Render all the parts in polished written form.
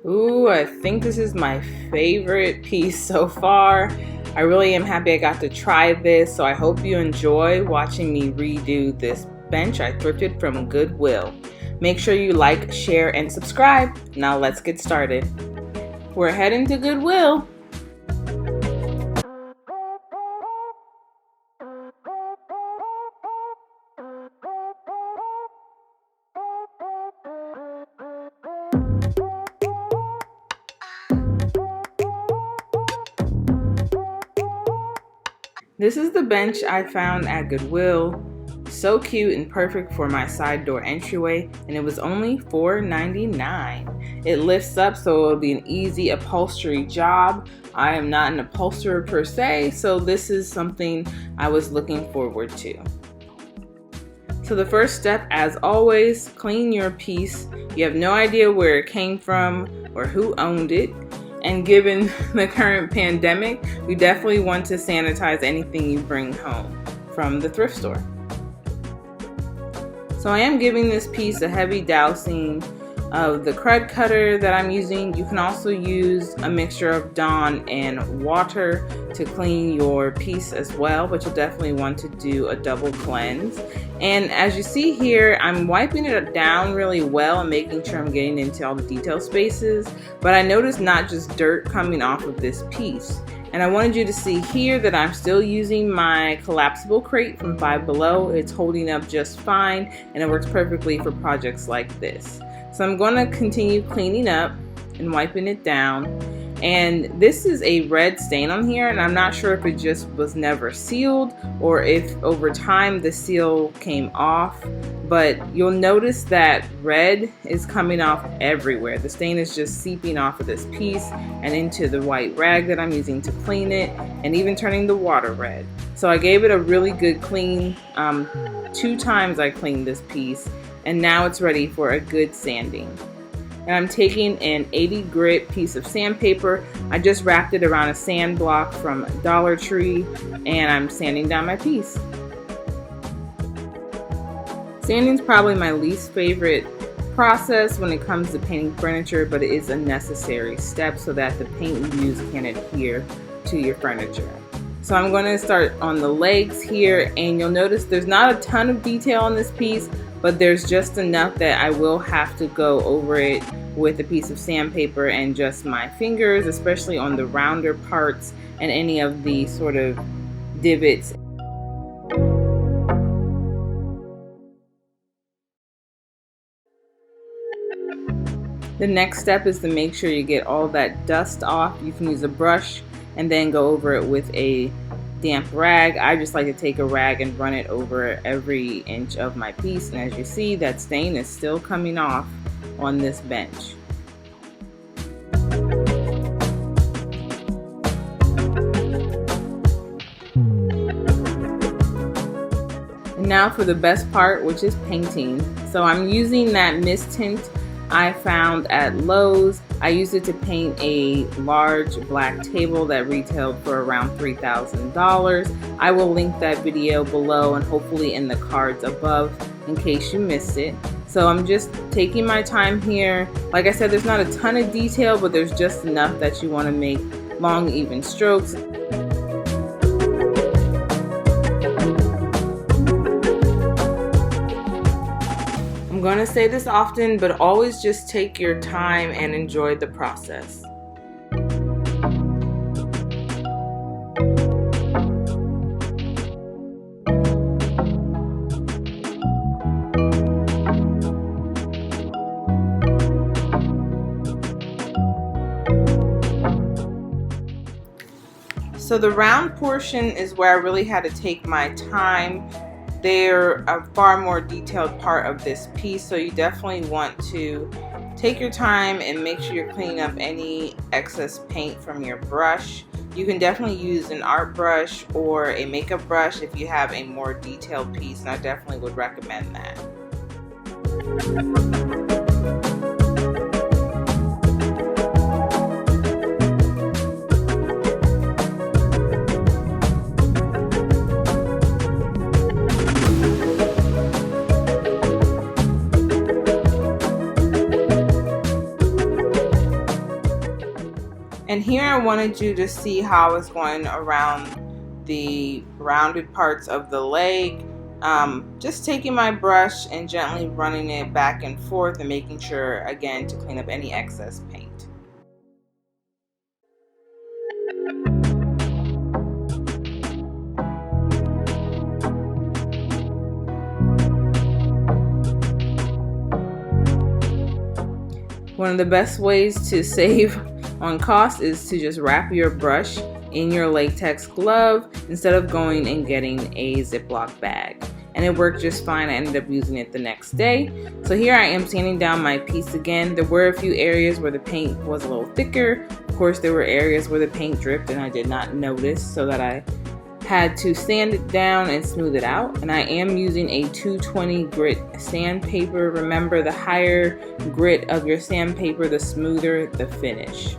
Ooh, I think this is my favorite piece so far. I really am happy I got to try this, so I hope you enjoy watching me redo this bench I thrifted from Goodwill. Make sure you like, share, and subscribe. Now let's get started. We're heading to Goodwill. This is the bench I found at Goodwill. So cute and perfect for my side door entryway, and it was only $4.99. It lifts up so it'll be an easy upholstery job. I am not an upholsterer per se, so this is something I was looking forward to. So the first step, as always, clean your piece. You have no idea where it came from or who owned it. And given the current pandemic, we definitely want to sanitize anything you bring home from the thrift store. So I am giving this piece a heavy dousing of the crud cutter that I'm using. You can also use a mixture of Dawn and water to clean your piece as well, but you'll definitely want to do a double cleanse. And as you see here, I'm wiping it down really well and making sure I'm getting into all the detail spaces, but I noticed not just dirt coming off of this piece. And I wanted you to see here that I'm still using my collapsible crate from Five Below. It's holding up just fine, and it works perfectly for projects like this. So I'm going to continue cleaning up and wiping it down. And this is a red stain on here, and I'm not sure if it just was never sealed or if over time the seal came off, but you'll notice that red is coming off everywhere. The stain is just seeping off of this piece and into the white rag that I'm using to clean it, and even turning the water red. So I gave it a really good clean. 2 times I cleaned this piece, and now it's ready for a good sanding. And I'm taking an 80 grit piece of sandpaper. I just wrapped it around a sand block from Dollar Tree, and I'm sanding down my piece. Sanding is probably my least favorite process when it comes to painting furniture, but it is a necessary step so that the paint you use can adhere to your furniture. So I'm going to start on the legs here, and you'll notice there's not a ton of detail on this piece, but there's just enough that I will have to go over it with a piece of sandpaper and just my fingers, especially on the rounder parts and any of the sort of divots. The next step is to make sure you get all that dust off. You can use a brush and then go over it with a damp rag. I just like to take a rag and run it over every inch of my piece, and as you see, that stain is still coming off on this bench. And now for the best part, which is painting. So I'm using that mist tint I found at Lowe's. I used it to paint a large black table that retailed for around $3,000. I will link that video below and hopefully in the cards above in case you missed it. So I'm just taking my time here. Like I said, there's not a ton of detail, but there's just enough that you want to make long, even strokes. I'm going to say this often, but always just take your time and enjoy the process. So the round portion is where I really had to take my time. They're a far more detailed part of this piece, so you definitely want to take your time and make sure you're cleaning up any excess paint from your brush. You can definitely use an art brush or a makeup brush if you have a more detailed piece, and I definitely would recommend that. And here I wanted you to see how it's going around the rounded parts of the leg. Just taking my brush and gently running it back and forth and making sure, again, to clean up any excess paint. One of the best ways to save on cost is to just wrap your brush in your latex glove instead of going and getting a Ziploc bag. And it worked just fine. I ended up using it the next day. So here I am sanding down my piece again. There were a few areas where the paint was a little thicker. Of course, there were areas where the paint dripped and I did not notice, so that I had to sand it down and smooth it out. And I am using a 220 grit sandpaper. Remember, the higher grit of your sandpaper, the smoother the finish.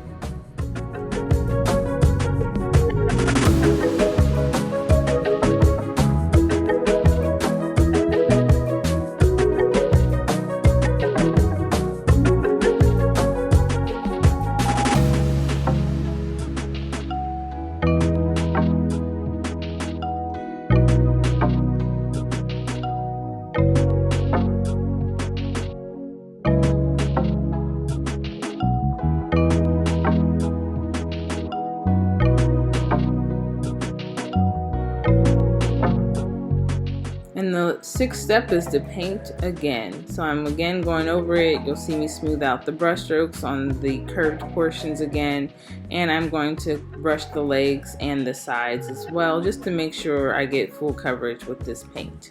And the sixth step is to paint again. So I'm again going over it. You'll see me smooth out the brush strokes on the curved portions again. And I'm going to brush the legs and the sides as well, just to make sure I get full coverage with this paint.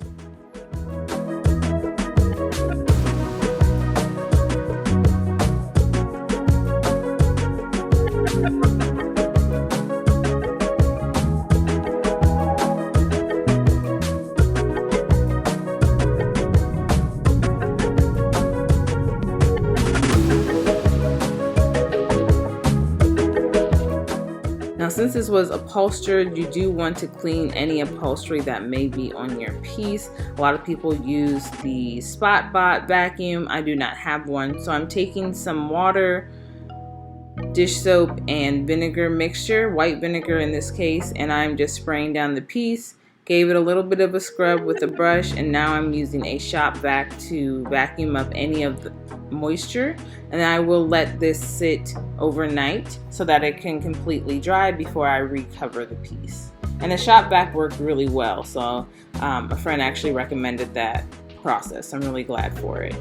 Now, since this was upholstered, you do want to clean any upholstery that may be on your piece. A lot of people use the Spot Bot vacuum. I do not have one, so I'm taking some water, dish soap, and vinegar mixture, white vinegar in this case, and I'm just spraying down the piece. Gave it a little bit of a scrub with a brush, and now I'm using a shop vac to vacuum up any of the moisture, and I will let this sit overnight so that it can completely dry before I recover the piece. And the shop vac worked really well, so a friend actually recommended that process. I'm really glad for it.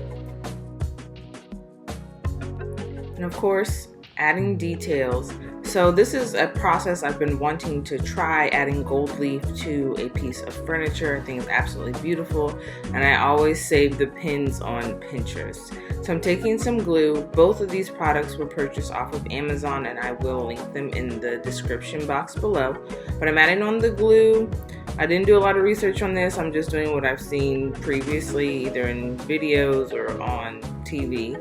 And of course, adding details. So this is a process I've been wanting to try, adding gold leaf to a piece of furniture. I think it's absolutely beautiful, and I always save the pins on Pinterest. So I'm taking some glue. Both of these products were purchased off of Amazon, and I will link them in the description box below. But I'm adding on the glue. I didn't do a lot of research on this. I'm just doing what I've seen previously, either in videos or on TV.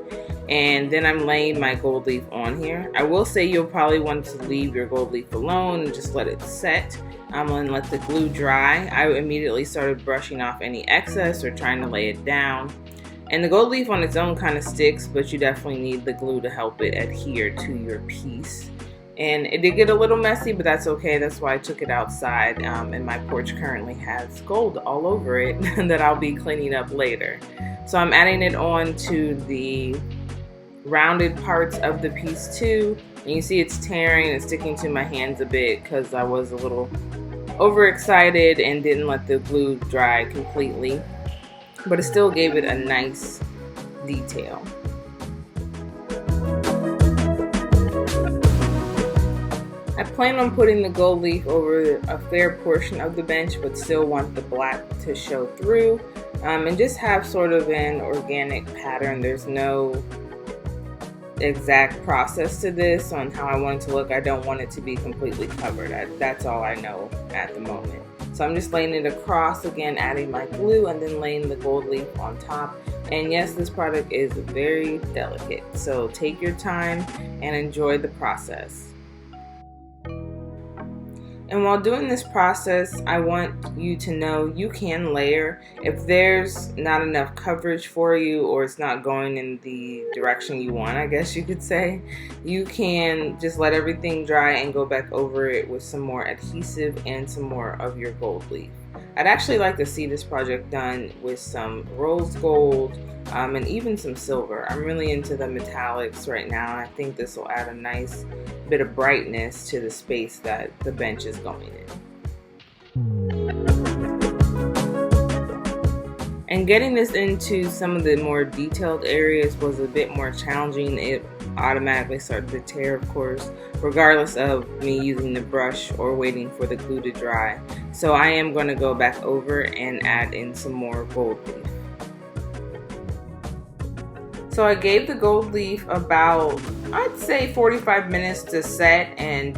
And then I'm laying my gold leaf on here. I will say you'll probably want to leave your gold leaf alone and just let it set. I'm going to let the glue dry. I immediately started brushing off any excess or trying to lay it down. And the gold leaf on its own kind of sticks, but you definitely need the glue to help it adhere to your piece. And it did get a little messy, but that's okay. That's why I took it outside, and my porch currently has gold all over it that I'll be cleaning up later. So I'm adding it on to the rounded parts of the piece too, and you see it's tearing and sticking to my hands a bit because I was a little overexcited and didn't let the glue dry completely, but it still gave it a nice detail. I plan on putting the gold leaf over a fair portion of the bench, but still want the black to show through, and just have sort of an organic pattern. There's no exact process to this on how I want it to look. I don't want it to be completely covered. That's all I know at the moment. So I'm just laying it across again, adding my glue, and then laying the gold leaf on top. And yes, this product is very delicate, so take your time and enjoy the process. And while doing this process, I want you to know you can layer. If there's not enough coverage for you, or it's not going in the direction you want, I guess you could say, you can just let everything dry and go back over it with some more adhesive and some more of your gold leaf. I'd actually like to see this project done with some rose gold and even some silver. I'm really into the metallics right now, and I think this will add a nice bit of brightness to the space that the bench is going in. And getting this into some of the more detailed areas was a bit more challenging. It automatically started to tear, of course, regardless of me using the brush or waiting for the glue to dry. So I am going to go back over and add in some more gold leaf. So I gave the gold leaf about, I'd say 45 minutes to set and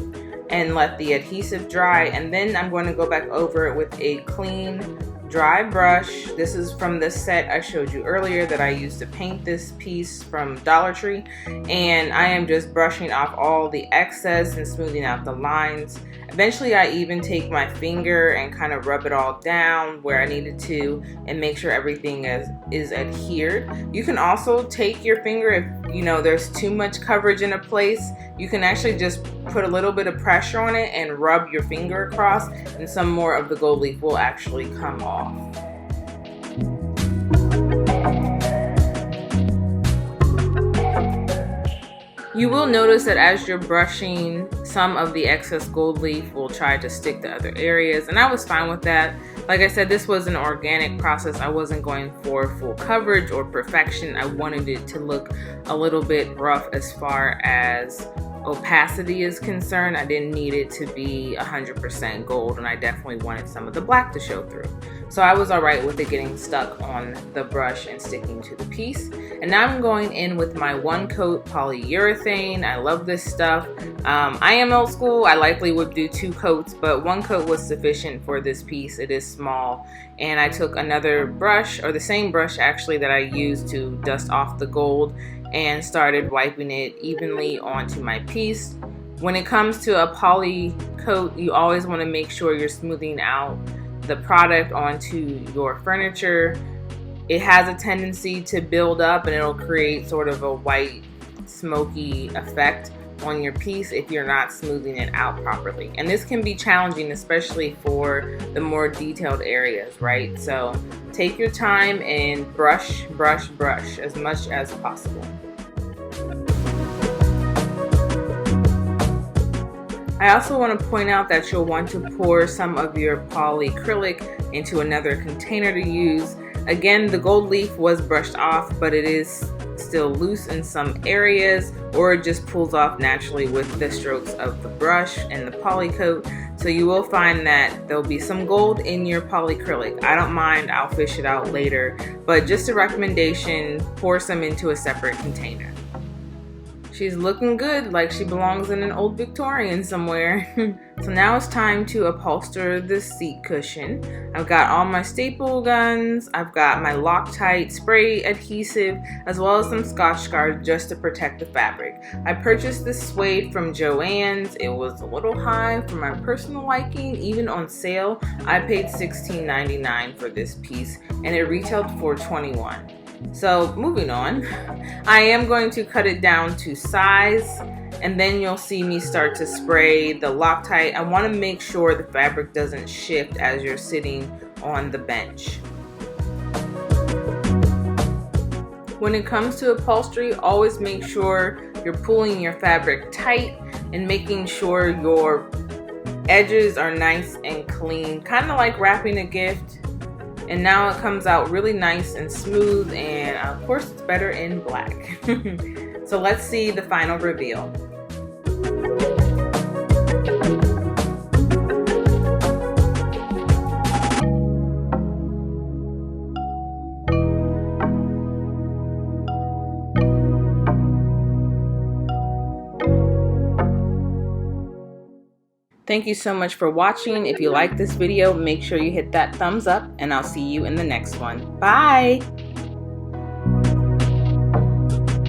let the adhesive dry, and then I'm going to go back over it with a clean dry brush. This is from the set I showed you earlier that I used to paint this piece from Dollar Tree, and I am just brushing off all the excess and smoothing out the lines. Eventually I even take my finger and kind of rub it all down where I needed to and make sure everything is adhered. You can also take your finger if you know there's too much coverage in a place. You can actually just put a little bit of pressure on it and rub your finger across, and some more of the gold leaf will actually come off. You will notice that as you're brushing, some of the excess gold leaf will try to stick to other areas, and I was fine with that. Like I said, this was an organic process. I wasn't going for full coverage or perfection. I wanted it to look a little bit rough as far as opacity is concerned. I didn't need it to be 100% gold, and I definitely wanted some of the black to show through. So I was alright with it getting stuck on the brush and sticking to the piece. And now I'm going in with my 1-coat polyurethane. I love this stuff. I am old school. I likely would do 2 coats, but 1 coat was sufficient for this piece. It is small. And I took another brush, or the same brush actually that I used to dust off the gold, and started wiping it evenly onto my piece. When it comes to a poly coat, you always want to make sure you're smoothing out the product onto your furniture. It has a tendency to build up, and it'll create sort of a white smoky effect on your piece if you're not smoothing it out properly. And this can be challenging, especially for the more detailed areas, right? So take your time and brush, brush, brush as much as possible. I also want to point out that you'll want to pour some of your polyacrylic into another container to use. Again, the gold leaf was brushed off, but it is still loose in some areas, or it just pulls off naturally with the strokes of the brush and the poly coat. So you will find that there'll be some gold in your polyacrylic. I don't mind, I'll fish it out later, but just a recommendation, pour some into a separate container. She's looking good, like she belongs in an old Victorian somewhere. So now it's time to upholster the seat cushion. I've got all my staple guns, I've got my Loctite spray adhesive, as well as some Scotch Guard just to protect the fabric. I purchased this suede from Joann's. It was a little high for my personal liking. Even on sale, I paid $16.99 for this piece, and it retailed for $21. So moving on, I am going to cut it down to size, and then you'll see me start to spray the Loctite. I want to make sure the fabric doesn't shift as you're sitting on the bench. When it comes to upholstery, always make sure you're pulling your fabric tight and making sure your edges are nice and clean, kind of like wrapping a gift. And now it comes out really nice and smooth, and of course it's better in black. So let's see the final reveal. Thank you so much for watching. If you like this video, make sure you hit that thumbs up, and I'll see you in the next one. Bye!